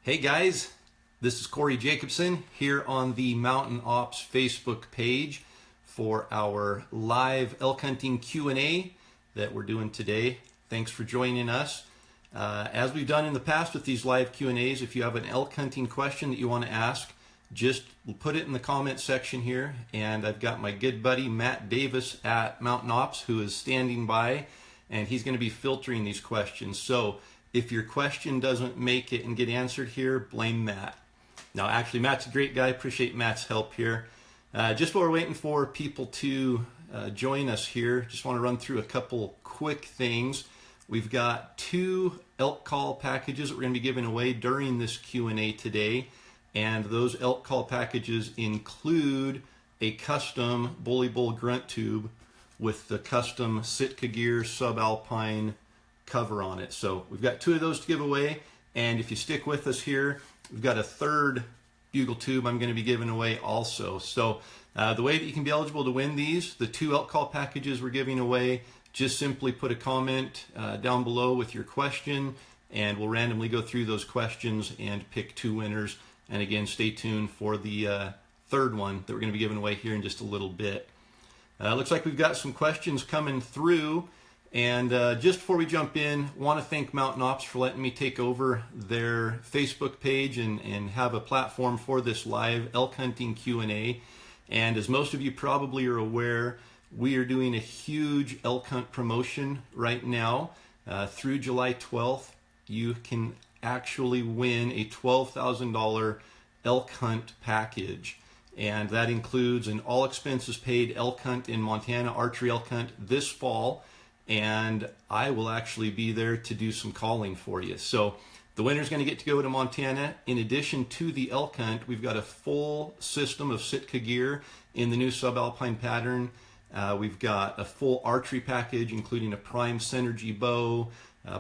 Hey guys, this is Corey Jacobsen here on the Mountain Ops Facebook page for our live elk hunting Q&A that we're doing today. Thanks for joining us. As we've done in the past with these live Q&As, if you have an elk hunting question that you want to ask, just put it in the comment section here. And I've got my good buddy Matt Davis at Mountain Ops who is standing by, and he's going to be filtering these questions. So if your question doesn't make it and get answered here, blame Matt. Now, actually, Matt's a great guy. Appreciate Matt's help here. Just while we're waiting for people to join us here, just want to run through a couple quick things. We've got 2 elk call packages that we're going to be giving away during this Q&A today. And those elk call packages include a custom Bully Bull grunt tube with the custom Sitka Gear subalpine cover on it. So we've got 2 of those to give away, and if you stick with us here, we've got a 3rd bugle tube I'm going to be giving away also. So the way that you can be eligible to win these, the 2 elk call packages we're giving away, just simply put a comment down below with your question, and we'll randomly go through those questions and pick 2 winners. And again, stay tuned for the 3rd one that we're going to be giving away here in just a little bit. Looks like we've got some questions coming through. And just before we jump in, want to thank Mountain Ops for letting me take over their Facebook page and have a platform for this live elk hunting Q&A. And as most of you probably are aware, we are doing a huge elk hunt promotion right now. Through July 12th, you can actually win a $12,000 elk hunt package. And that includes an all expenses paid elk hunt in Montana, archery elk hunt this fall. And I will actually be there to do some calling for you. So the winner's going to get to go to Montana. In addition to the elk hunt, we've got a full system of Sitka gear in the new subalpine pattern. We've got a full archery package, including a prime synergy bow,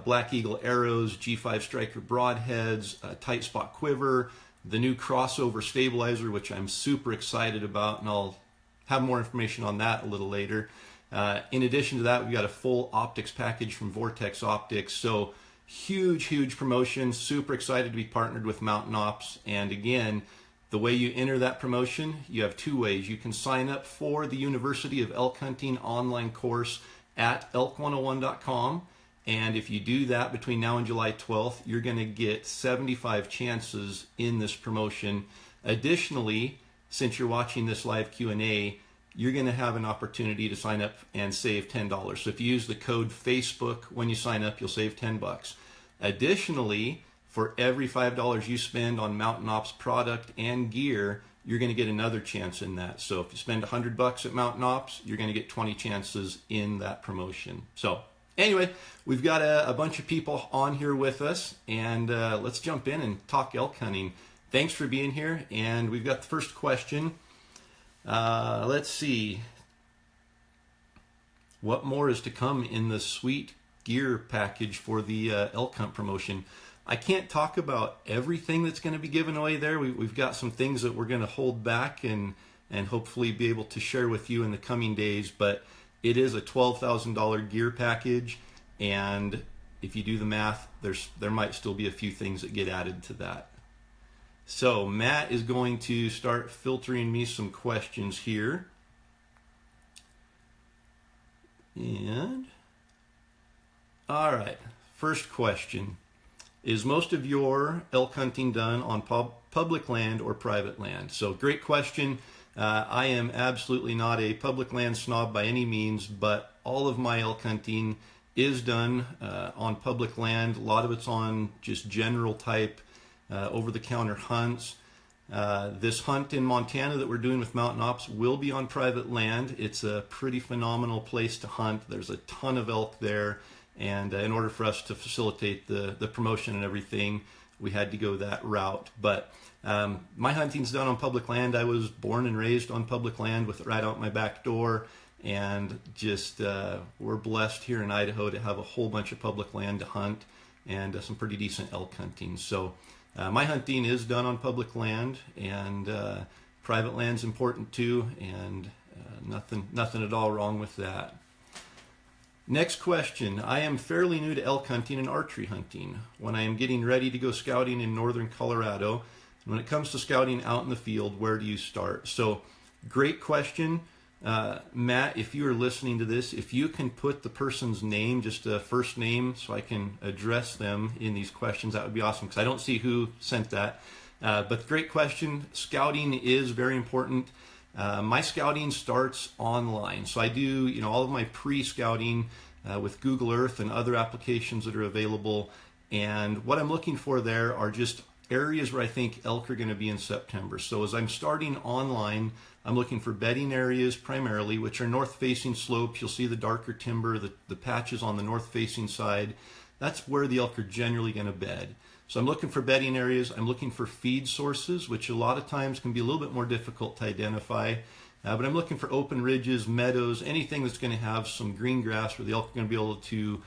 Black Eagle arrows, G5 striker broadheads, a tight spot quiver, the new crossover stabilizer, which I'm super excited about, and I'll have more information on that a little later. In addition to that, we've got a full optics package from Vortex Optics. So huge promotion. Super excited to be partnered with Mountain Ops. And again, the way you enter that promotion, you have 2 ways. You can sign up for the University of Elk Hunting online course at elk101.com. And if you do that between now and July 12th, you're going to get 75 chances in this promotion. Additionally, since you're watching this live Q&A, you're going to have an opportunity to sign up and save $10. So if you use the code Facebook when you sign up, you'll save $10. Additionally, for every $5 you spend on Mountain Ops product and gear, you're going to get another chance in that. So if you spend $100 at Mountain Ops, you're going to get 20 chances in that promotion. So anyway, we've got a bunch of people on here with us, and let's jump in and talk elk hunting. Thanks for being here, and we've got the first question. Let's see. What more is to come in the sweet gear package for the elk hunt promotion? I can't talk about everything that's going to be given away there. We've got some things that we're going to hold back and hopefully be able to share with you in the coming days. But it is a $12,000 gear package, and if you do the math, there might still be a few things that get added to that. So Matt is going to start filtering me some questions here. And all right, first question. Is most of your elk hunting done on public land or private land? So great question. I am absolutely not a public land snob by any means, but all of my elk hunting is done on public land. A lot of it's on just general type over-the-counter hunts. This hunt in Montana that we're doing with Mountain Ops will be on private land. It's a pretty phenomenal place to hunt. There's a ton of elk there, and in order for us to facilitate the promotion and everything, we had to go that route. But my hunting's done on public land. I was born and raised on public land with it right out my back door, and just we're blessed here in Idaho to have a whole bunch of public land to hunt and some pretty decent elk hunting. So my hunting is done on public land, and private land's important too, and nothing at all wrong with that. Next question. I am fairly new to elk hunting and archery hunting. When I am getting ready to go scouting in northern Colorado, when it comes to scouting out in the field, where do you start? So, great question. Matt, if you are listening to this, if you can put the person's name, just a first name, so I can address them in these questions, that would be awesome, because I don't see who sent that. But great question. Scouting is very important. My scouting starts online. So I do, all of my pre-scouting with Google Earth and other applications that are available. And what I'm looking for there are just areas where I think elk are going to be in September. So as I'm starting online, I'm looking for bedding areas primarily, which are north-facing slopes. You'll see the darker timber, the patches on the north-facing side. That's where the elk are generally going to bed. So I'm looking for bedding areas. I'm looking for feed sources, which a lot of times can be a little bit more difficult to identify. But I'm looking for open ridges, meadows, anything that's going to have some green grass where the elk are going to be able to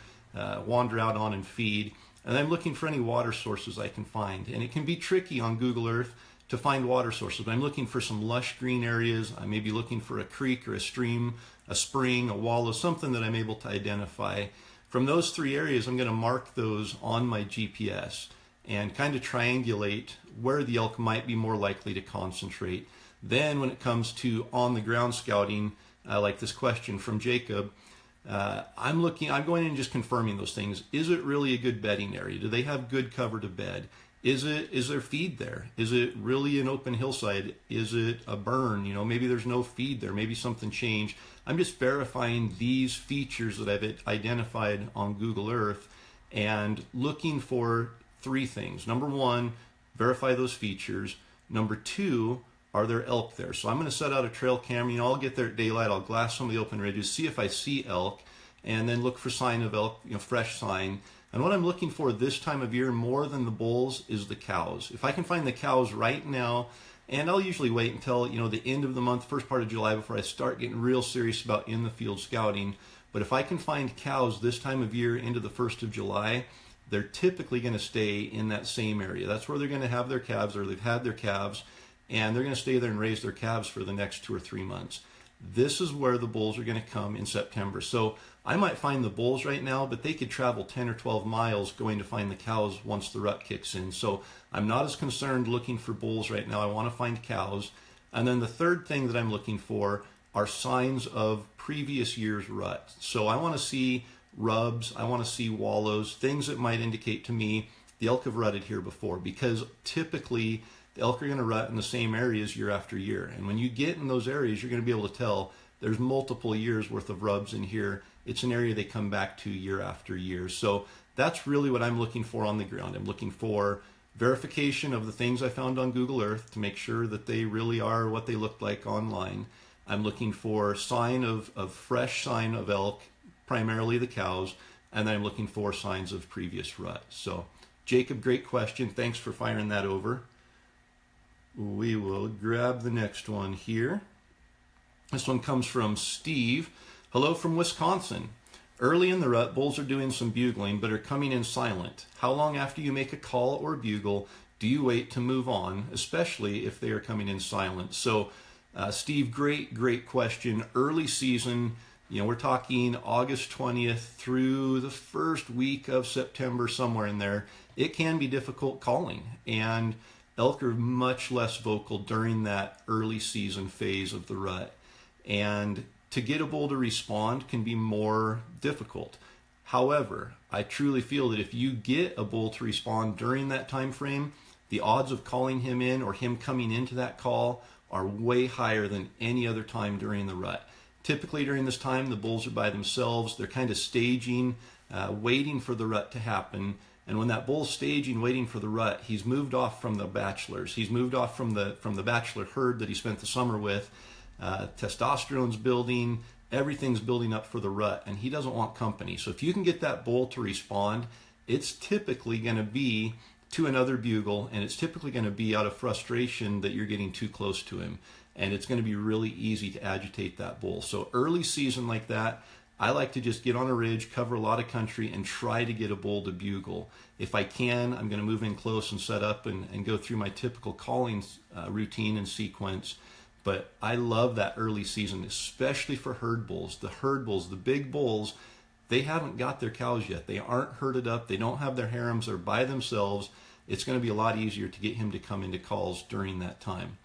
wander out on and feed. And I'm looking for any water sources I can find. And it can be tricky on Google Earth to find water sources. But I'm looking for some lush green areas. I may be looking for a creek or a stream, a spring, a wallow, something that I'm able to identify. From those three areas, I'm going to mark those on my GPS and kind of triangulate where the elk might be more likely to concentrate. Then when it comes to on-the-ground scouting, like this question from Jacob, I'm going in and just confirming those things. Is it really a good bedding area? Do they have good cover to bed? Is there feed there? Is it really an open hillside? Is it a burn? Maybe there's no feed there. Maybe something changed. I'm just verifying these features that I've identified on Google Earth and looking for three things. Number one, verify those features. Number two, are there elk there? So I'm going to set out a trail camera. I'll get there at daylight. I'll glass some of the open ridges, see if I see elk, and then look for sign of elk, fresh sign. And what I'm looking for this time of year more than the bulls is the cows. If I can find the cows right now, and I'll usually wait until the end of the month, first part of July, before I start getting real serious about in the field scouting. But if I can find cows this time of year into the 1st of July, they're typically going to stay in that same area. That's where they're going to have their calves, or they've had their calves, and they're going to stay there and raise their calves for the next 2 or 3 months. This is where the bulls are going to come in September. So I might find the bulls right now, but they could travel 10 or 12 miles going to find the cows once the rut kicks in. So I'm not as concerned looking for bulls right now. I want to find cows. And then the third thing that I'm looking for are signs of previous year's rut. So I want to see rubs, I want to see wallows, things that might indicate to me the elk have rutted here before, because typically the elk are going to rut in the same areas year after year. And when you get in those areas, you're going to be able to tell there's multiple years worth of rubs in here. It's an area they come back to year after year. So that's really what I'm looking for on the ground. I'm looking for verification of the things I found on Google Earth to make sure that they really are what they look like online. I'm looking for fresh sign of elk, primarily the cows, and then I'm looking for signs of previous rut. So Jacob, great question. Thanks for firing that over. We will grab the next one here. This one comes from Steve. Hello from Wisconsin. Early in the rut, bulls are doing some bugling but are coming in silent. How long after you make a call or bugle do you wait to move on, especially if they are coming in silent? So Steve, great question. Early season, we're talking August 20th through the first week of September, somewhere in there. It can be difficult calling, and elk are much less vocal during that early season phase of the rut. And to get a bull to respond can be more difficult. However, I truly feel that if you get a bull to respond during that time frame, the odds of calling him in or him coming into that call are way higher than any other time during the rut. Typically during this time, the bulls are by themselves. They're kind of staging, waiting for the rut to happen. And when that bull's staging, waiting for the rut, he's moved off from the bachelors. He's moved off from the bachelor herd that he spent the summer with. Testosterone's building, everything's building up for the rut, and he doesn't want company. So if you can get that bull to respond, it's typically going to be to another bugle, and it's typically going to be out of frustration that you're getting too close to him. And it's going to be really easy to agitate that bull. So early season like that, I like to just get on a ridge, cover a lot of country, and try to get a bull to bugle. If I can, I'm going to move in close and set up and go through my typical calling routine and sequence. But I love that early season, especially for herd bulls. The herd bulls, the big bulls, they haven't got their cows yet. They aren't herded up. They don't have their harems. They're by themselves. It's going to be a lot easier to get him to come into calls during that time.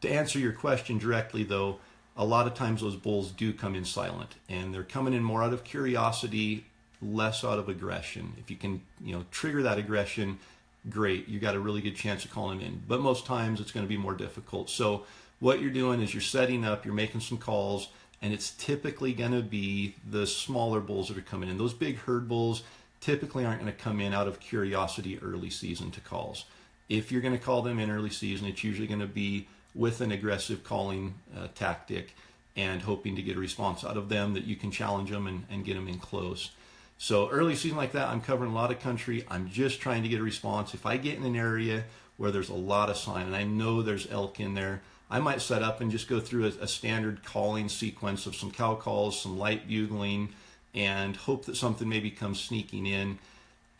To answer your question directly, though, a lot of times those bulls do come in silent, and they're coming in more out of curiosity, less out of aggression. If you can, trigger that aggression, great. You got a really good chance of calling him in. But most times it's going to be more difficult. So what you're doing is you're setting up, you're making some calls, and it's typically going to be the smaller bulls that are coming in. Those big herd bulls typically aren't going to come in out of curiosity early season to calls. If you're going to call them in early season, it's usually going to be with an aggressive calling tactic and hoping to get a response out of them that you can challenge them and get them in close. So early season like that, I'm covering a lot of country. I'm just trying to get a response. If I get in an area where there's a lot of sign and I know there's elk in there, I might set up and just go through a standard calling sequence of some cow calls, some light bugling, and hope that something maybe comes sneaking in.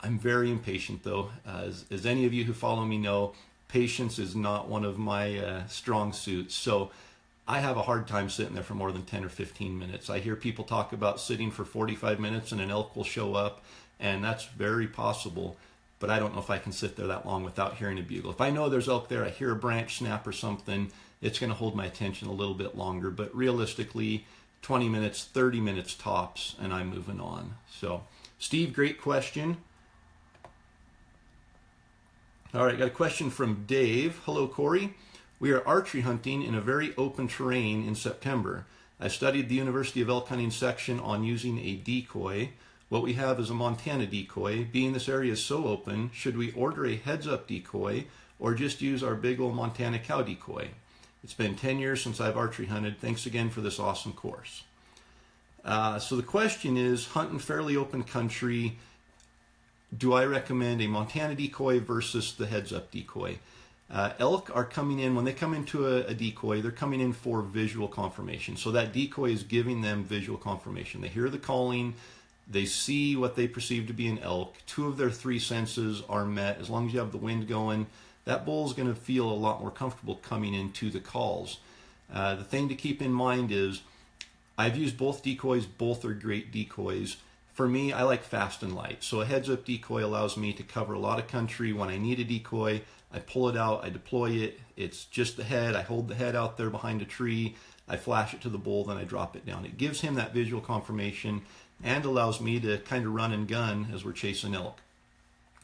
I'm very impatient though. As any of you who follow me know, patience is not one of my strong suits. So I have a hard time sitting there for more than 10 or 15 minutes. I hear people talk about sitting for 45 minutes and an elk will show up, and that's very possible, but I don't know if I can sit there that long without hearing a bugle. If I know there's elk there, I hear a branch snap or something, it's going to hold my attention a little bit longer, but realistically, 20 minutes, 30 minutes tops, and I'm moving on. So, Steve, great question. All right, got a question from Dave. Hello, Corey. We are archery hunting in a very open terrain in September. I studied the University of Elk Hunting section on using a decoy. What we have is a Montana decoy. Being this area is so open, should we order a heads-up decoy or just use our big old Montana cow decoy? It's been 10 years since I've archery hunted. Thanks again for this awesome course. So the question is, hunting fairly open country, do I recommend a Montana decoy versus the heads-up decoy? Elk are coming in, when they come into a decoy, they're coming in for visual confirmation. So that decoy is giving them visual confirmation. They hear the calling, they see what they perceive to be an elk. 2 of their 3 senses are met. As long as you have the wind going, that bull is going to feel a lot more comfortable coming into the calls. The thing to keep in mind is, I've used both decoys, both are great decoys. For me, I like fast and light. So a heads-up decoy allows me to cover a lot of country. When I need a decoy, I pull it out, I deploy it. It's just the head. I hold the head out there behind a tree. I flash it to the bull, then I drop it down. It gives him that visual confirmation and allows me to kind of run and gun as we're chasing elk.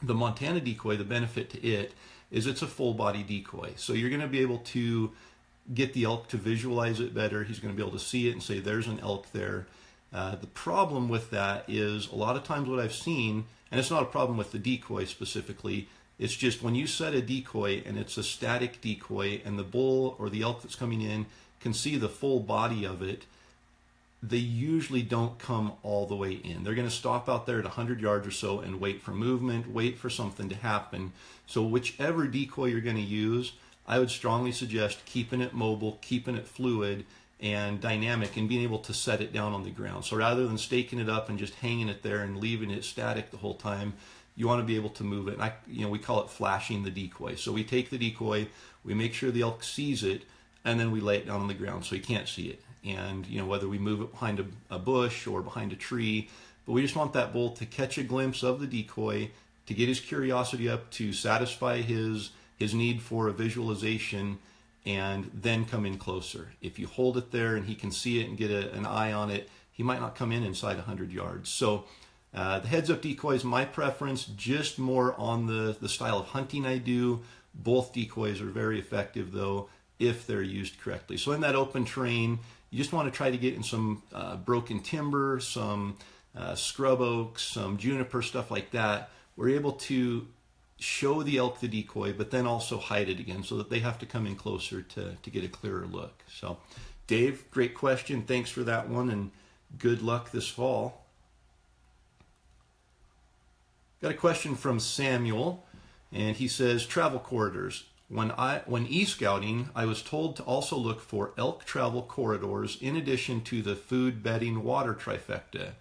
The Montana decoy, the benefit to it is it's a full body decoy. So you're going to be able to get the elk to visualize it better. He's going to be able to see it and say, there's an elk there. The problem with that is a lot of times what I've seen, and it's not a problem with the decoy specifically, it's just when you set a decoy and it's a static decoy and the bull or the elk that's coming in can see the full body of it, they usually don't come all the way in. They're going to stop out there at 100 yards or so and wait for movement, wait for something to happen. So whichever decoy you're going to use, I would strongly suggest keeping it mobile, keeping it fluid and dynamic, and being able to set it down on the ground. So rather than staking it up and just hanging it there and leaving it static the whole time, you want to be able to move it. And we call it flashing the decoy. So we take the decoy, we make sure the elk sees it, and then we lay it down on the ground so he can't see it. And whether we move it behind a bush or behind a tree, but we just want that bull to catch a glimpse of the decoy, to get his curiosity up, to satisfy his need for a visualization, and then come in closer. If you hold it there and he can see it and get an eye on it, he might not come in inside 100 yards. So the heads-up decoy is my preference, just more on the style of hunting I do. Both decoys are very effective, though, if they're used correctly. So in that open terrain, you just want to try to get in some broken timber, some scrub oaks, some juniper, stuff like that. We're able to show the elk the decoy, but then also hide it again so that they have to come in closer to get a clearer look. So, Dave, great question. Thanks for that one, and good luck this fall. Got a question from Samuel, and he says, travel corridors. When e-scouting, I was told to also look for elk travel corridors in addition to the food, bedding, water trifecta.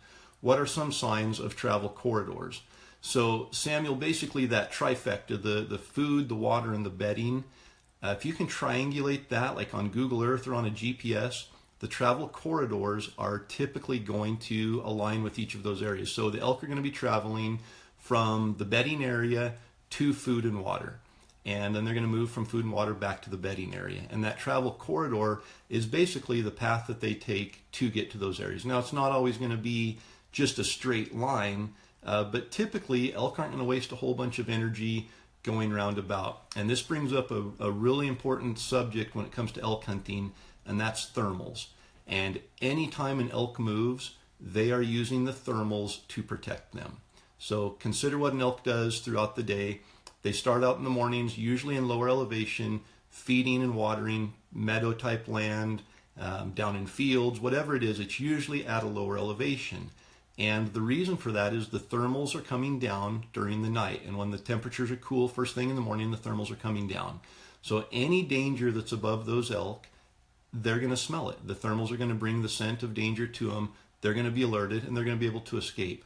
What are some signs of travel corridors? So Samuel, basically that trifecta, the food, the water, and the bedding, if you can triangulate that like on Google Earth or on a GPS, the travel corridors are typically going to align with each of those areas. So the elk are going to be traveling from the bedding area to food and water. And then they're going to move from food and water back to the bedding area. And that travel corridor is basically the path that they take to get to those areas. Now, it's not always going to be just a straight line, but typically elk aren't going to waste a whole bunch of energy going roundabout. And this brings up a really important subject when it comes to elk hunting, and that's thermals. And anytime an elk moves, they are using the thermals to protect them. So consider what an elk does throughout the day. They start out in the mornings, usually in lower elevation, feeding and watering meadow type land, down in fields, whatever it is, it's usually at a lower elevation. And the reason for that is the thermals are coming down during the night. And when the temperatures are cool first thing in the morning, the thermals are coming down. So any danger that's above those elk, they're going to smell it. The thermals are going to bring the scent of danger to them. They're going to be alerted and they're going to be able to escape.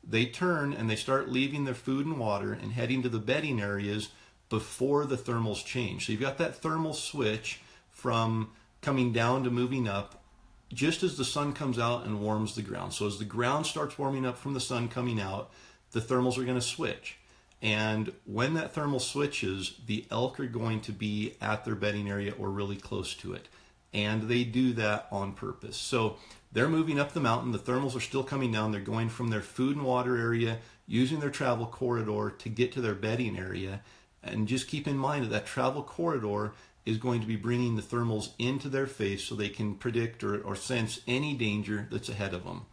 They turn and they start leaving their food and water and heading to the bedding areas before the thermals change. So you've got that thermal switch from coming down to moving up just as the sun comes out and warms the ground. So as the ground starts warming up from the sun coming out, the thermals are going to switch. And when that thermal switches, the elk are going to be at their bedding area or really close to it. And they do that on purpose. So they're moving up the mountain. The thermals are still coming down. They're going from their food and water area, using their travel corridor to get to their bedding area. And just keep in mind that that travel corridor is going to be bringing the thermals into their face so they can predict or sense any danger that's ahead of them.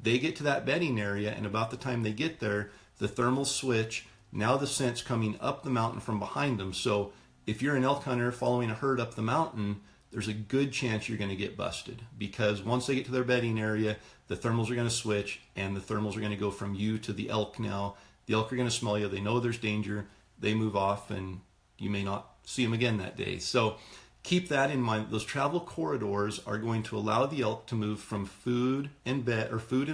They get to that bedding area, and about the time they get there, the thermals switch. Now the scent's coming up the mountain from behind them. So if you're an elk hunter following a herd up the mountain, there's a good chance you're going to get busted, because once they get to their bedding area, the thermals are going to switch and the thermals are going to go from you to the elk now. The elk are going to smell you. They know there's danger. They move off and you may not see them again that day. So keep that in mind. Those travel corridors are going to allow the elk to move from food and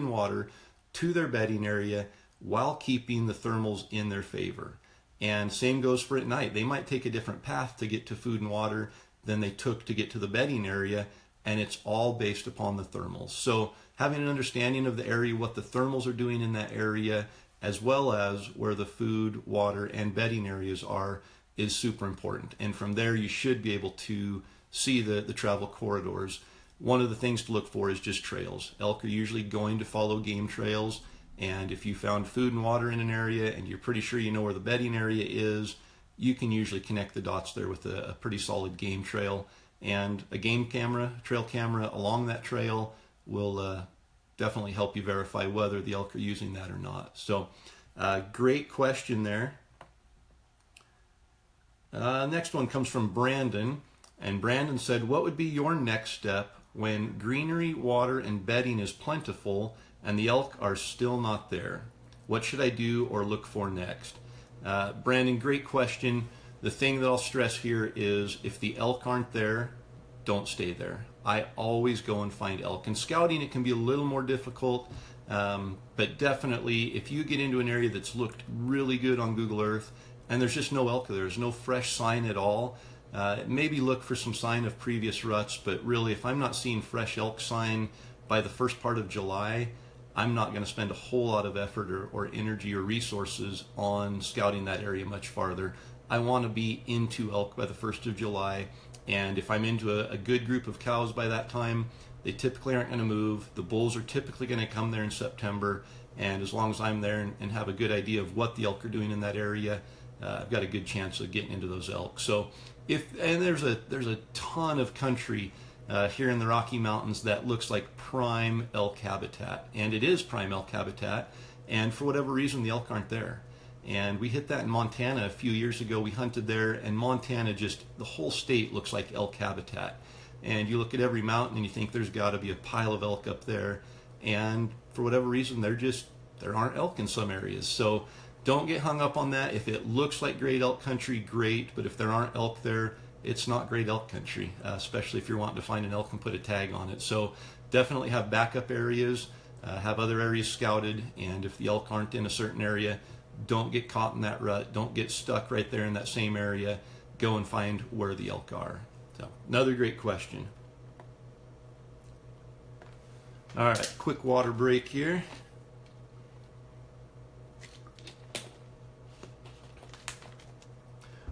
water to their bedding area while keeping the thermals in their favor. And same goes for at night. They might take a different path to get to food and water than they took to get to the bedding area, and it's all based upon the thermals. So having an understanding of the area, what the thermals are doing in that area, as well as where the food, water, and bedding areas are, is super important. And from there, you should be able to see the travel corridors. One of the things to look for is just trails. Elk are usually going to follow game trails, and if you found food and water in an area and you're pretty sure you know where the bedding area is, you can usually connect the dots there with a pretty solid game trail. And a game camera, trail camera along that trail will definitely help you verify whether the elk are using that or not. So great question there. Next one comes from Brandon. And Brandon said, what would be your next step when greenery, water, and bedding is plentiful and the elk are still not there? What should I do or look for next? Brandon, great question. The thing that I'll stress here is if the elk aren't there, don't stay there. I always go and find elk. And scouting, it can be a little more difficult, but definitely if you get into an area that's looked really good on Google Earth and there's just no elk there, there's no fresh sign at all, maybe look for some sign of previous ruts, but really if I'm not seeing fresh elk sign by the first part of July, I'm not going to spend a whole lot of effort or energy or resources on scouting that area much farther. I want to be into elk by the 1st of July, and if I'm into a good group of cows by that time, they typically aren't going to move. The bulls are typically going to come there in September, and as long as I'm there and have a good idea of what the elk are doing in that area, I've got a good chance of getting into those elk. So there's a ton of country here in the Rocky Mountains that looks like prime elk habitat, and it is prime elk habitat, and for whatever reason the elk aren't there. And we hit that in Montana a few years ago. We hunted there, and Montana, just the whole state looks like elk habitat. And you look at every mountain and you think there's got to be a pile of elk up there, and for whatever reason there aren't elk in some areas. So don't get hung up on that. If it looks like great elk country, great, but if there aren't elk there, it's not great elk country, especially if you're wanting to find an elk and put a tag on it. So definitely have backup areas, have other areas scouted, and if the elk aren't in a certain area, don't get caught in that rut. Don't get stuck right there in that same area. Go and find where the elk are. So another great question. All right, quick water break here.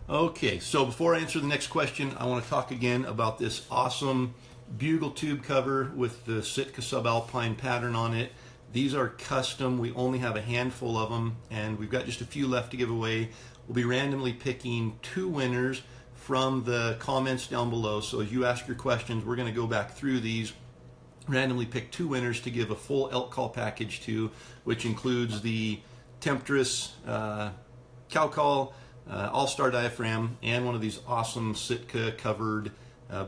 Okay, so before I answer the next question, I want to talk again about this awesome bugle tube cover with the Sitka subalpine pattern on it. These are custom. We only have a handful of them, and we've got just a few left to give away. We'll be randomly picking 2 winners from the comments down below. So as you ask your questions, we're going to go back through these, randomly pick 2 winners to give a full elk call package to, which includes the Temptress cow call, all-star diaphragm, and one of these awesome Sitka covered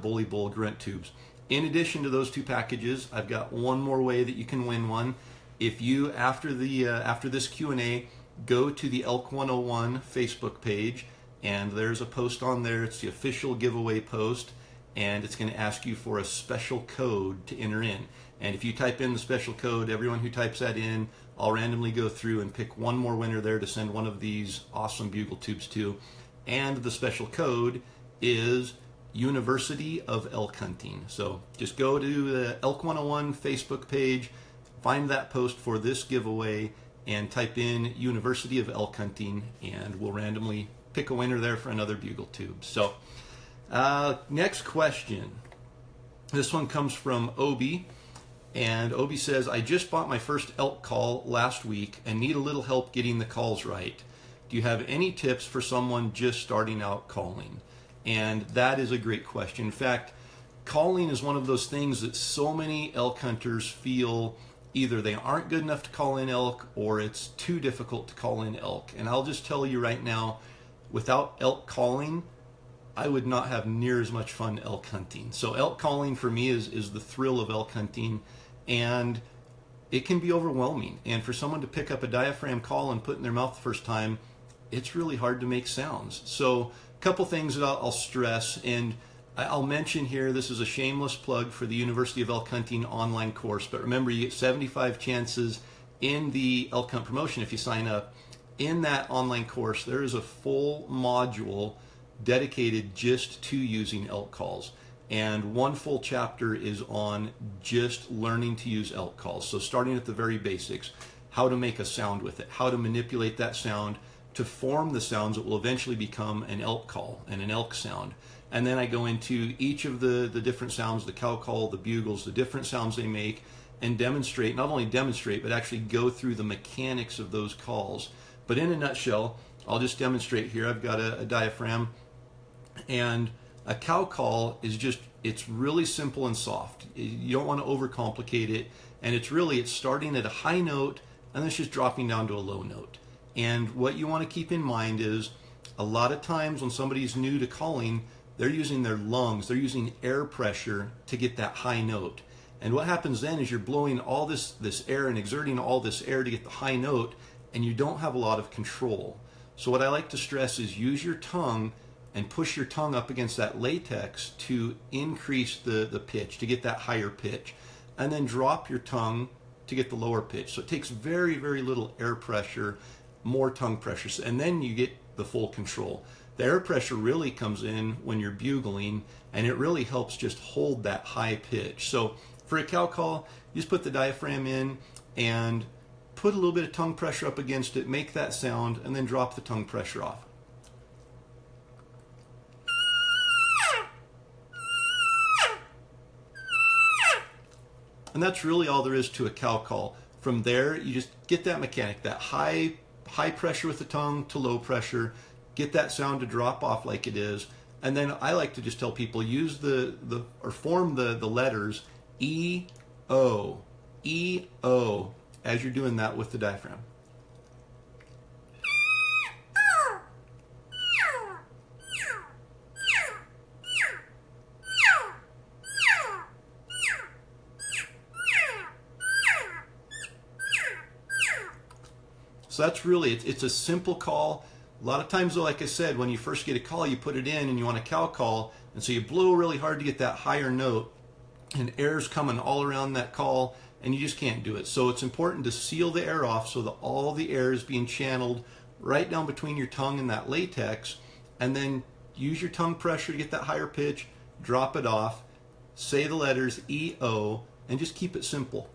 bully bull grunt tubes. In addition to those 2 packages, I've got one more way that you can win one. If you, after this Q&A, go to the Elk 101 Facebook page, and there's a post on there. It's the official giveaway post, and it's going to ask you for a special code to enter in. And if you type in the special code, everyone who types that in, I'll randomly go through and pick one more winner there to send one of these awesome bugle tubes to. And the special code is University of Elk Hunting. So just go to the Elk 101 Facebook page, find that post for this giveaway, and type in University of Elk Hunting, and we'll randomly pick a winner there for another bugle tube. So next question. This one comes from Obi. And Obi says, I just bought my first elk call last week and need a little help getting the calls right. Do you have any tips for someone just starting out calling? And that is a great question. In fact, calling is one of those things that so many elk hunters feel either they aren't good enough to call in elk or it's too difficult to call in elk. And I'll just tell you right now, without elk calling, I would not have near as much fun elk hunting. So elk calling for me is the thrill of elk hunting, and it can be overwhelming. And for someone to pick up a diaphragm call and put in their mouth the first time, it's really hard to make sounds. So a couple things that I'll stress, and I'll mention here, this is a shameless plug for the University of Elk Hunting online course, but remember, you get 75 chances in the elk hunt promotion if you sign up. In that online course, there is a full module dedicated just to using elk calls, and one full chapter is on just learning to use elk calls. So starting at the very basics, how to make a sound with it, how to manipulate that sound to form the sounds that will eventually become an elk call and an elk sound. And then I go into each of the different sounds, the cow call, the bugles, the different sounds they make, and demonstrate, not only demonstrate, but actually go through the mechanics of those calls. But in a nutshell, I'll just demonstrate here. I've got a diaphragm, and a cow call is just, it's really simple and soft. You don't want to overcomplicate it, and it's starting at a high note and it's just dropping down to a low note. And what you want to keep in mind is, a lot of times when somebody's new to calling, they're using their lungs, they're using air pressure to get that high note. And what happens then is you're blowing all this air and exerting all this air to get the high note, and you don't have a lot of control. So what I like to stress is use your tongue and push your tongue up against that latex to increase the pitch, to get that higher pitch. And then drop your tongue to get the lower pitch. So it takes very, very little air pressure, more tongue pressure, and then you get the full control. The air pressure really comes in when you're bugling, and it really helps just hold that high pitch. So for a cow call, you just put the diaphragm in and put a little bit of tongue pressure up against it, make that sound, and then drop the tongue pressure off. And that's really all there is to a cow call. From there, you just get that mechanic, that high pressure with the tongue to low pressure, get that sound to drop off like it is. And then I like to just tell people, use form the letters E, O, as you're doing that with the diaphragm. So that's really, it's a simple call. A lot of times, though, like I said, when you first get a call, you put it in and you want a cow call, and so you blow really hard to get that higher note, and air's coming all around that call, and you just can't do it. So it's important to seal the air off so that all the air is being channeled right down between your tongue and that latex, and then use your tongue pressure to get that higher pitch, drop it off, say the letters E-O, and just keep it simple.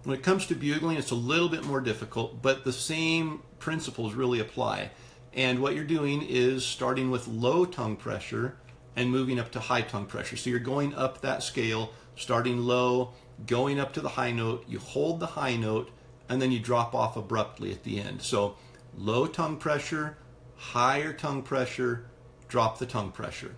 When it comes to bugling, it's a little bit more difficult, but the same principles really apply. And what you're doing is starting with low tongue pressure and moving up to high tongue pressure. So you're going up that scale, starting low, going up to the high note, you hold the high note, and then you drop off abruptly at the end. So low tongue pressure, higher tongue pressure, drop the tongue pressure.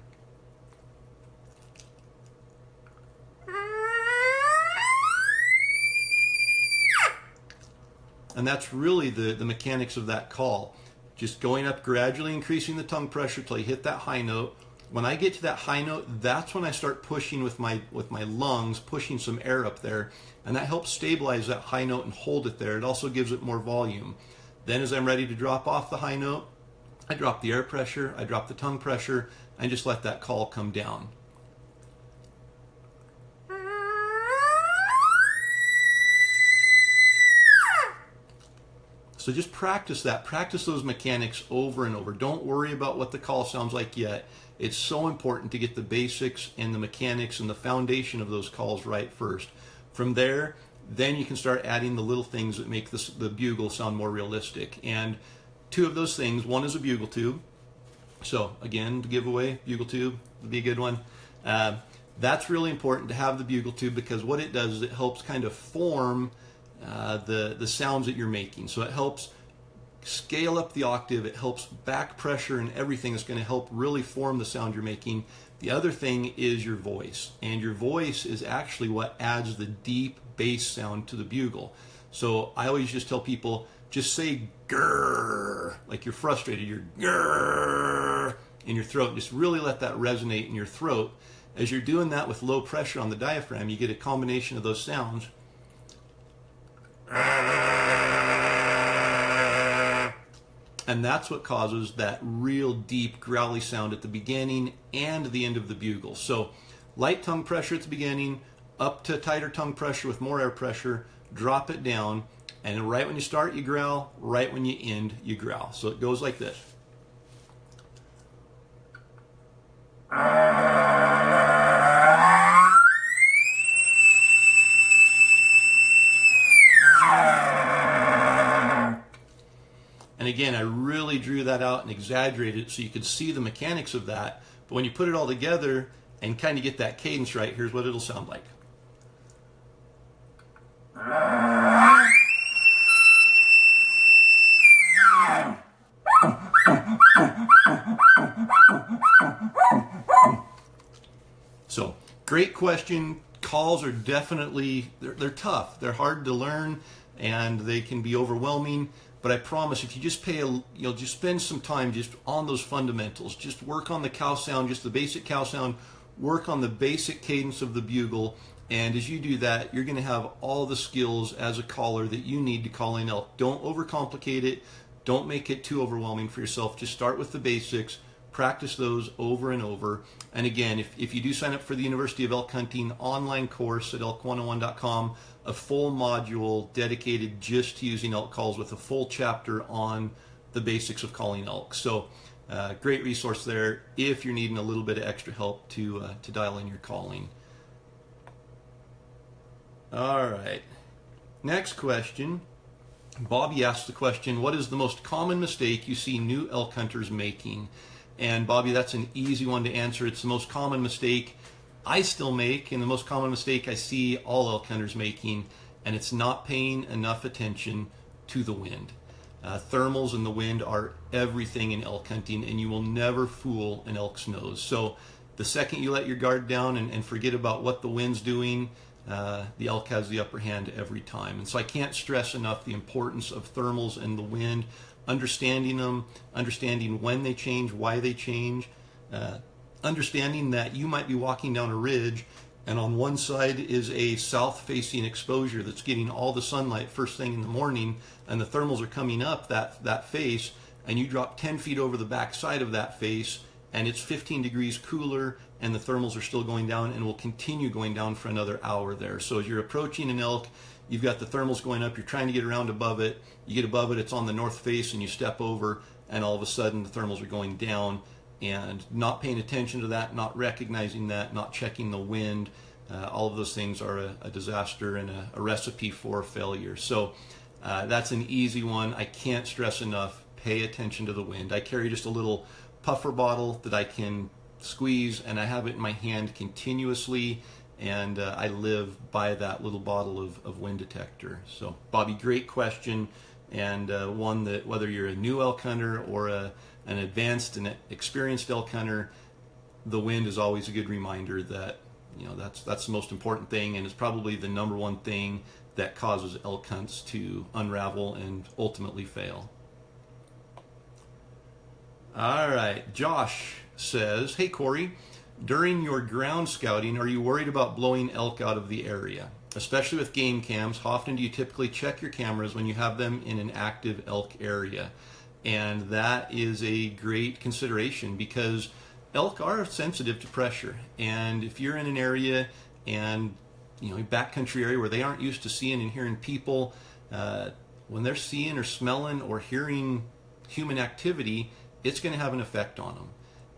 And that's really the mechanics of that call. Just going up, gradually increasing the tongue pressure till you hit that high note. When I get to that high note, that's when I start pushing with my lungs, pushing some air up there, and that helps stabilize that high note and hold it there. It also gives it more volume. Then as I'm ready to drop off the high note, I drop the air pressure, I drop the tongue pressure, and just let that call come down. So just practice that. Practice those mechanics over and over. Don't worry about what the call sounds like yet. It's so important to get the basics and the mechanics and the foundation of those calls right first. From there, then you can start adding the little things that make the bugle sound more realistic. And two of those things, one is a bugle tube. So again, the giveaway, bugle tube would be a good one. That's really important to have the bugle tube, because what it does is it helps kind of form the sounds that you're making. So it helps scale up the octave, it helps back pressure and everything that's going to help really form the sound you're making. The other thing is your voice, and your voice is actually what adds the deep bass sound to the bugle. So I always just tell people, just say grrr, like you're frustrated, you're grrr in your throat. Just really let that resonate in your throat. As you're doing that with low pressure on the diaphragm, you get a combination of those sounds. And that's what causes that real deep growly sound at the beginning and the end of the bugle. So light tongue pressure at the beginning, up to tighter tongue pressure with more air pressure, drop it down, and right when you start you growl, right when you end you growl. So it goes like this. And again, I really drew that out and exaggerated it so you could see the mechanics of that. But when you put it all together and kind of get that cadence right, here's what it'll sound like. So, great question. Calls are definitely, they're tough. They're hard to learn and they can be overwhelming. But I promise, if you just just spend some time just on those fundamentals, just work on the cow sound, just the basic cow sound, work on the basic cadence of the bugle, and as you do that, you're going to have all the skills as a caller that you need to call in elk. Don't overcomplicate it. Don't make it too overwhelming for yourself. Just start with the basics, practice those over and over. And again, if you do sign up for the University of Elk Hunting online course at elk101.com, a full module dedicated just to using elk calls with a full chapter on the basics of calling elk. So great resource there if you're needing a little bit of extra help to dial in your calling. All right, next question. Bobby asked the question, what is the most common mistake you see new elk hunters making? And Bobby, that's an easy one to answer. It's the most common mistake I still make, and the most common mistake I see all elk hunters making, and it's not paying enough attention to the wind. Thermals and the wind are everything in elk hunting, and you will never fool an elk's nose. So the second you let your guard down and forget about what the wind's doing, the elk has the upper hand every time. And so I can't stress enough the importance of thermals and the wind, understanding them, understanding when they change, why they change, understanding that you might be walking down a ridge and on one side is a south-facing exposure that's getting all the sunlight first thing in the morning, and the thermals are coming up that face, and you drop 10 feet over the back side of that face, and it's 15 degrees cooler, and the thermals are still going down and will continue going down for another hour there. So as you're approaching an elk, you've got the thermals going up, you're trying to get around above it, you get above it, it's on the north face, and you step over, and all of a sudden the thermals are going down, and not paying attention to that, not recognizing that, not checking the wind, all of those things are a disaster and a recipe for failure. So that's an easy one. I can't stress enough, pay attention to the wind. I carry just a little puffer bottle that I can squeeze, and I have it in my hand continuously, and I live by that little bottle of wind detector. So Bobby, great question, and one that whether you're a new elk hunter or an advanced and experienced elk hunter, the wind is always a good reminder that, you know, that's the most important thing, and it's probably the number one thing that causes elk hunts to unravel and ultimately fail. All right, Josh says, hey Corey, during your ground scouting, are you worried about blowing elk out of the area? Especially with game cams, how often do you typically check your cameras when you have them in an active elk area? And that is a great consideration, because elk are sensitive to pressure. And if you're in an area and, you know, a backcountry area where they aren't used to seeing and hearing people, when they're seeing or smelling or hearing human activity, it's going to have an effect on them.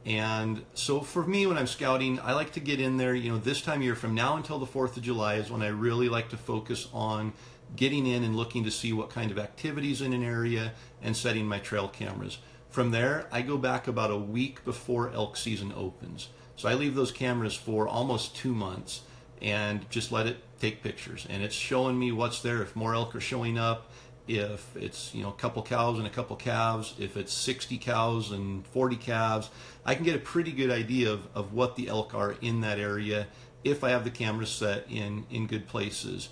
And so for me, when I'm scouting, I like to get in there, you know, this time of year from now until the 4th of July is when I really like to focus on getting in and looking to see what kind of activities in an area and setting my trail cameras. From there, I go back about a week before elk season opens. So I leave those cameras for almost 2 months and just let it take pictures. And it's showing me what's there, if more elk are showing up, if it's, you know, a couple cows and a couple calves, if it's 60 cows and 40 calves. I can get a pretty good idea of what the elk are in that area if I have the cameras set in good places.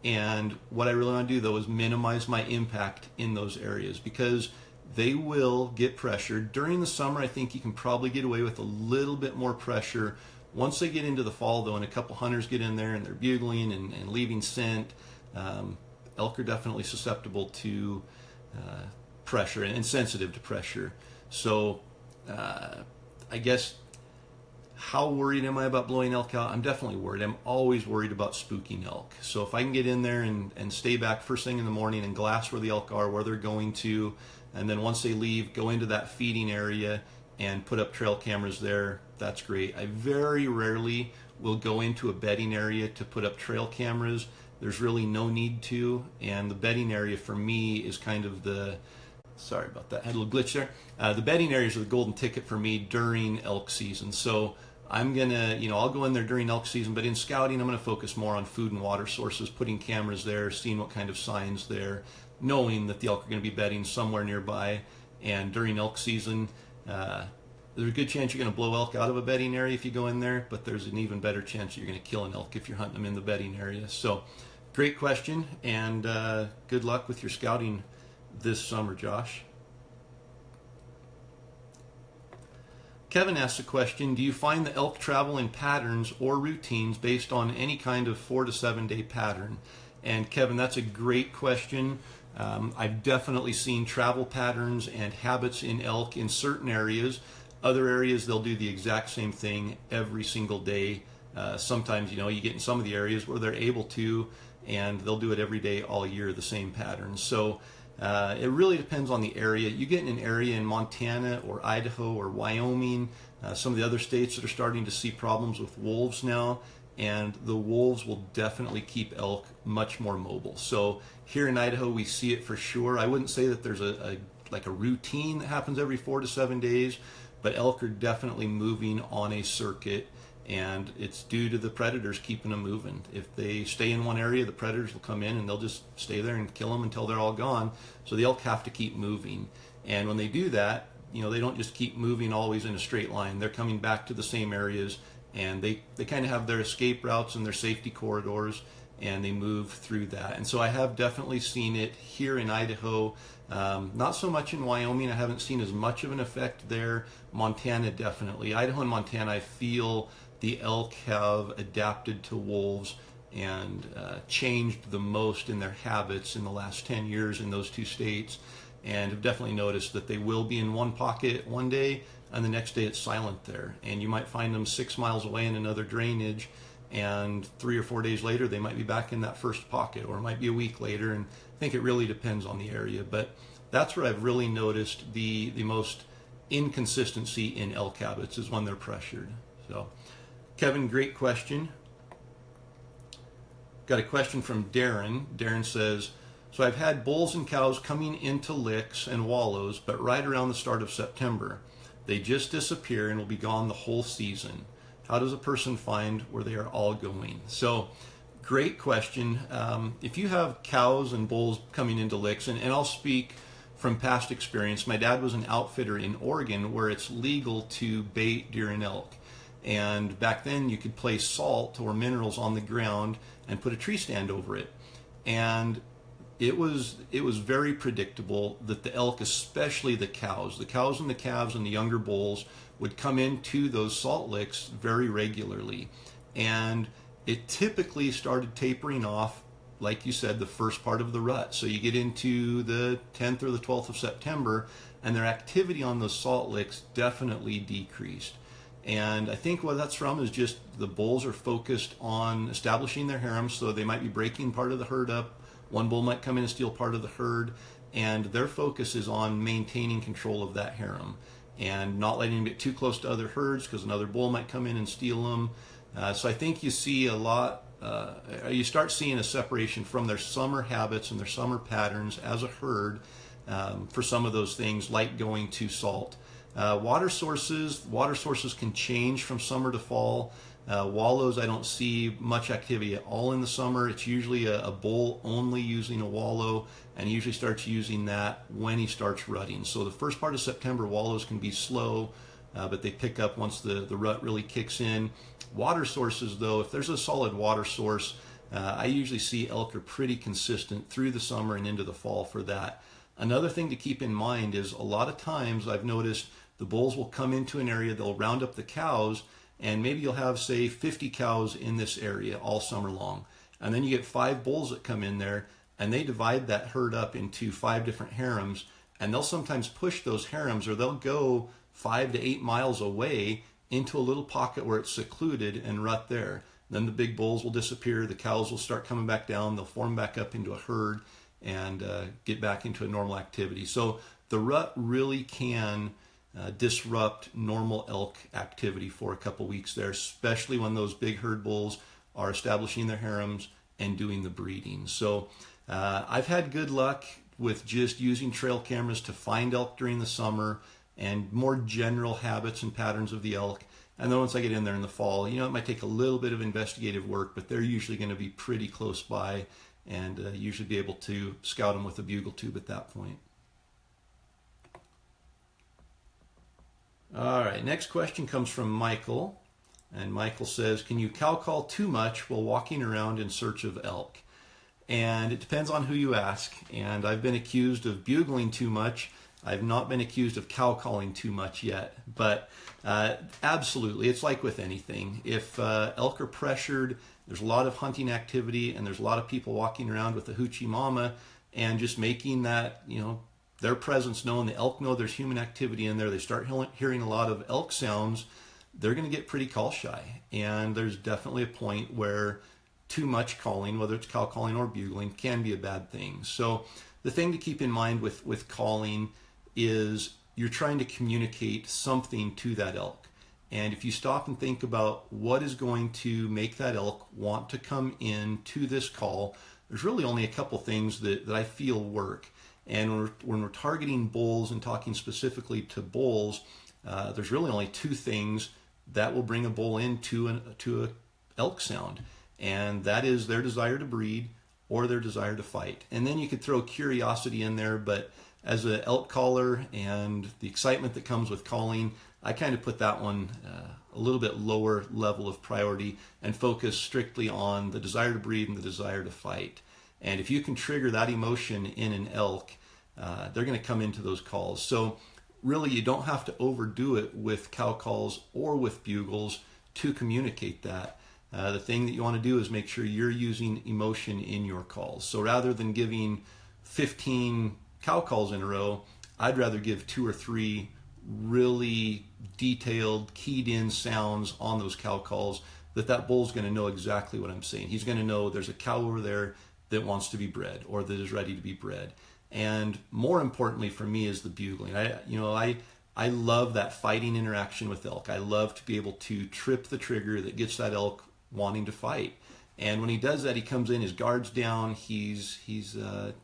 And what I really want to do, though, is minimize my impact in those areas, because they will get pressured. During the summer, I think you can probably get away with a little bit more pressure. Once they get into the fall, though, and a couple hunters get in there and they're bugling and leaving scent, elk are definitely susceptible to pressure and sensitive to pressure. So I guess, how worried am I about blowing elk out? I'm definitely worried. I'm always worried about spooking elk. So if I can get in there and stay back first thing in the morning and glass where the elk are, where they're going to, and then once they leave, go into that feeding area and put up trail cameras there, that's great. I very rarely will go into a bedding area to put up trail cameras. There's really no need to, and the bedding area for me is kind of the, sorry about that, I had a little glitch there. The bedding areas are the golden ticket for me during elk season. So I'm gonna, you know, I'll go in there during elk season, but in scouting, I'm gonna focus more on food and water sources, putting cameras there, seeing what kind of signs there, knowing that the elk are gonna be bedding somewhere nearby. And during elk season, there's a good chance you're gonna blow elk out of a bedding area if you go in there, but there's an even better chance you're gonna kill an elk if you're hunting them in the bedding area. So great question, and good luck with your scouting this summer, Josh. Kevin asks a question, do you find the elk travel in patterns or routines based on any kind of 4 to 7 day pattern? And Kevin, that's a great question. I've definitely seen travel patterns and habits in elk in certain areas. Other areas, they'll do the exact same thing every single day. Sometimes, you know, you get in some of the areas where they're able to, and they'll do it every day all year, the same pattern. So it really depends on the area. You get in an area in Montana or Idaho or Wyoming, some of the other states that are starting to see problems with wolves now, and the wolves will definitely keep elk much more mobile. So here in Idaho, we see it for sure. I wouldn't say that there's a routine that happens every 4 to 7 days, but elk are definitely moving on a circuit, and it's due to the predators keeping them moving. If they stay in one area, the predators will come in and they'll just stay there and kill them until they're all gone. So the elk have to keep moving. And when they do that, you know, they don't just keep moving always in a straight line. They're coming back to the same areas, and they kind of have their escape routes and their safety corridors, and they move through that. And so I have definitely seen it here in Idaho. Not so much in Wyoming. I haven't seen as much of an effect there. Montana, definitely. Idaho and Montana, I feel the elk have adapted to wolves and changed the most in their habits in the last 10 years in those two states, and have definitely noticed that they will be in one pocket one day, and the next day it's silent there. And you might find them 6 miles away in another drainage, and 3 or 4 days later they might be back in that first pocket, or it might be a week later. And I think it really depends on the area, but that's where I've really noticed the most inconsistency in elk habits, is when they're pressured. So Kevin, great question. got a question from Darren. Darren says, so I've had bulls and cows coming into licks and wallows, but right around the start of September. They just disappear and will be gone the whole season. How does a person find where they are all going? So, great question. If you have cows and bulls coming into licks, and I'll speak from past experience, my dad was an outfitter in Oregon where it's legal to bait deer and elk. And back then you could place salt or minerals on the ground and put a tree stand over it. And it was very predictable that the elk, especially the cows and the calves and the younger bulls, would come into those salt licks very regularly. And it typically started tapering off, like you said, the first part of the rut. So you get into the 10th or the 12th of September, and their activity on those salt licks definitely decreased. And I think what that's from is just the bulls are focused on establishing their harems, so they might be breaking part of the herd up. One bull might come in and steal part of the herd, and their focus is on maintaining control of that harem and not letting them get too close to other herds because another bull might come in and steal them. So I think you see a lot, you start seeing a separation from their summer habits and their summer patterns as a herd for some of those things, like going to salt. Water sources can change from summer to fall. Wallows, I don't see much activity at all in the summer. It's usually a bull only using a wallow, and he usually starts using that when he starts rutting. So the first part of September, wallows can be slow, but they pick up once the rut really kicks in. Water sources, though, if there's a solid water source, I usually see elk are pretty consistent through the summer and into the fall for that. Another thing to keep in mind is a lot of times I've noticed the bulls will come into an area, they'll round up the cows, and maybe you'll have, say, 50 cows in this area all summer long. And then you get 5 bulls that come in there, and they divide that herd up into 5 different harems, and they'll sometimes push those harems, or they'll go 5 to 8 miles away into a little pocket where it's secluded and rut there. Then the big bulls will disappear, the cows will start coming back down, they'll form back up into a herd and get back into a normal activity. So the rut really can disrupt normal elk activity for a couple weeks there, especially when those big herd bulls are establishing their harems and doing the breeding. So I've had good luck with just using trail cameras to find elk during the summer and more general habits and patterns of the elk. And then once I get in there in the fall, it might take a little bit of investigative work, but they're usually going to be pretty close by and usually be able to scout them with a bugle tube at that point. All right, next question comes from Michael. And Michael says, can you cow call too much while walking around in search of elk? And it depends on who you ask. And I've been accused of bugling too much. I've not been accused of cow calling too much yet. But absolutely, it's like with anything. If elk are pressured, there's a lot of hunting activity, and there's a lot of people walking around with a hoochie mama and just making that, their presence known. The elk know there's human activity in there. They start hearing a lot of elk sounds. They're going to get pretty call shy. And there's definitely a point where too much calling, whether it's cow calling or bugling, can be a bad thing. So the thing to keep in mind with calling is you're trying to communicate something to that elk. And if you stop and think about what is going to make that elk want to come in to this call, there's really only a couple things that I feel work. And when we're targeting bulls and talking specifically to bulls, there's really only 2 things that will bring a bull into a elk sound. And that is their desire to breed or their desire to fight. And then you could throw curiosity in there, but as an elk caller and the excitement that comes with calling, I kind of put that one a little bit lower level of priority and focus strictly on the desire to breed and the desire to fight. And if you can trigger that emotion in an elk, they're going to come into those calls. So really, you don't have to overdo it with cow calls or with bugles to communicate that. The thing that you want to do is make sure you're using emotion in your calls. So rather than giving 15 cow calls in a row, I'd rather give 2 or 3 really detailed, keyed in sounds on those cow calls that bull's going to know exactly what I'm saying. He's going to know there's a cow over there that wants to be bred or that is ready to be bred. And more importantly for me is the bugling. I love that fighting interaction with elk. I love to be able to trip the trigger that gets that elk wanting to fight. And when he does that, he comes in, his guard's down, he's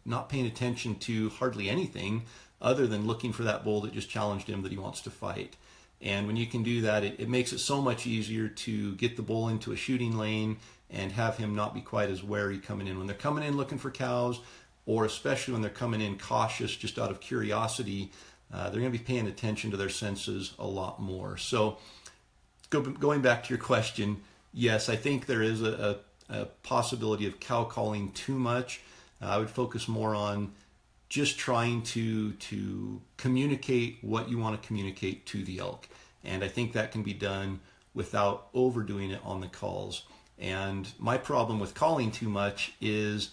not paying attention to hardly anything other than looking for that bull that just challenged him that he wants to fight. And when you can do that, it makes it so much easier to get the bull into a shooting lane and have him not be quite as wary coming in. When they're coming in looking for cows, or especially when they're coming in cautious just out of curiosity, they're going to be paying attention to their senses a lot more. So going back to your question, yes, I think there is a possibility of cow calling too much. I would focus more on just trying to communicate what you want to communicate to the elk. And I think that can be done without overdoing it on the calls. And my problem with calling too much is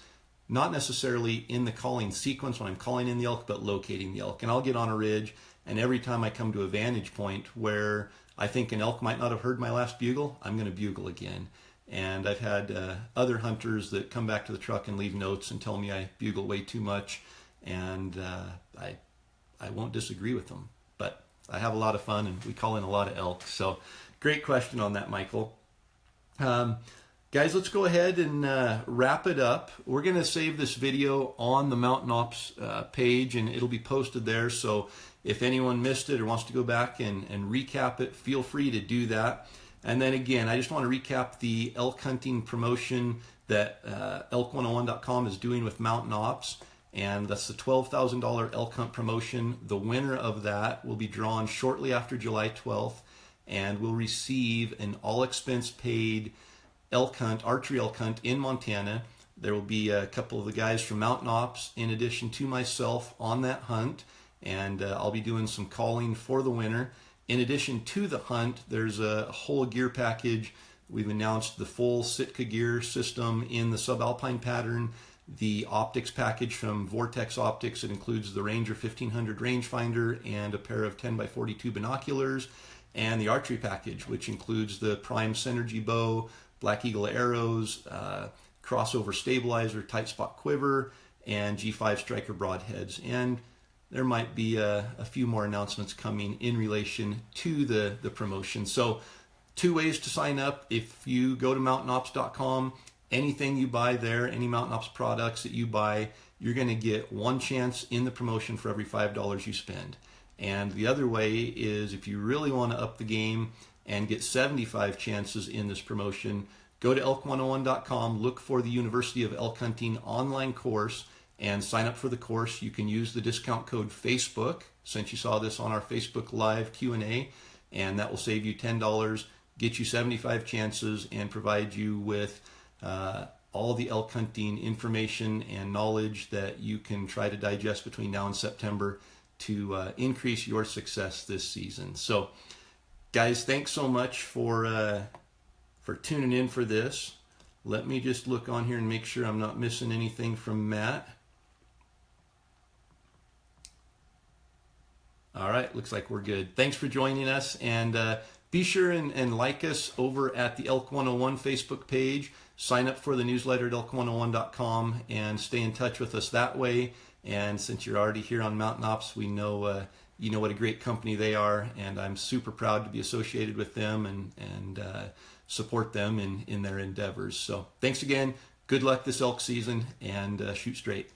not necessarily in the calling sequence when I'm calling in the elk, but locating the elk. And I'll get on a ridge, and every time I come to a vantage point where I think an elk might not have heard my last bugle, I'm going to bugle again. And I've had other hunters that come back to the truck and leave notes and tell me I bugle way too much, and I won't disagree with them. But I have a lot of fun, and we call in a lot of elk. So great question on that, Michael. Guys, let's go ahead and wrap it up. We're going to save this video on the Mountain Ops page, and it'll be posted there. So if anyone missed it or wants to go back and recap it, feel free to do that. And then again, I just want to recap the elk hunting promotion that elk101.com is doing with Mountain Ops. And that's the $12,000 elk hunt promotion. The winner of that will be drawn shortly after July 12th and will receive an all-expense paid elk hunt, archery elk hunt in Montana. There will be a couple of the guys from Mountain Ops in addition to myself on that hunt, and I'll be doing some calling for the winner. In addition to the hunt, there's a whole gear package. We've announced the full Sitka gear system in the subalpine pattern, the optics package from Vortex Optics. It includes the Ranger 1500 rangefinder and a pair of 10x42 binoculars, and the archery package, which includes the Prime Synergy bow, Black Eagle arrows, crossover stabilizer, tight spot quiver, and G5 striker broadheads. And there might be a few more announcements coming in relation to the promotion. So 2 ways to sign up. If you go to mountainops.com, anything you buy there, any Mountain Ops products that you buy, you're going to get 1 chance in the promotion for every $5 you spend. And the other way is if you really want to up the game and get 75 chances in this promotion, go to elk101.com, look for the University of Elk Hunting online course, and sign up for the course. You can use the discount code Facebook, since you saw this on our Facebook Live Q&A, and that will save you $10, get you 75 chances, and provide you with all the elk hunting information and knowledge that you can try to digest between now and September to increase your success this season. So, guys, thanks so much for tuning in for this. Let me just look on here and make sure I'm not missing anything from Matt. All right, looks like we're good. Thanks for joining us, and be sure and like us over at the Elk 101 Facebook page. Sign up for the newsletter at elk101.com and stay in touch with us that way. And since you're already here on Mountain Ops, we know you know what a great company they are, and I'm super proud to be associated with them and support them in their endeavors. So thanks again. Good luck this elk season, and shoot straight.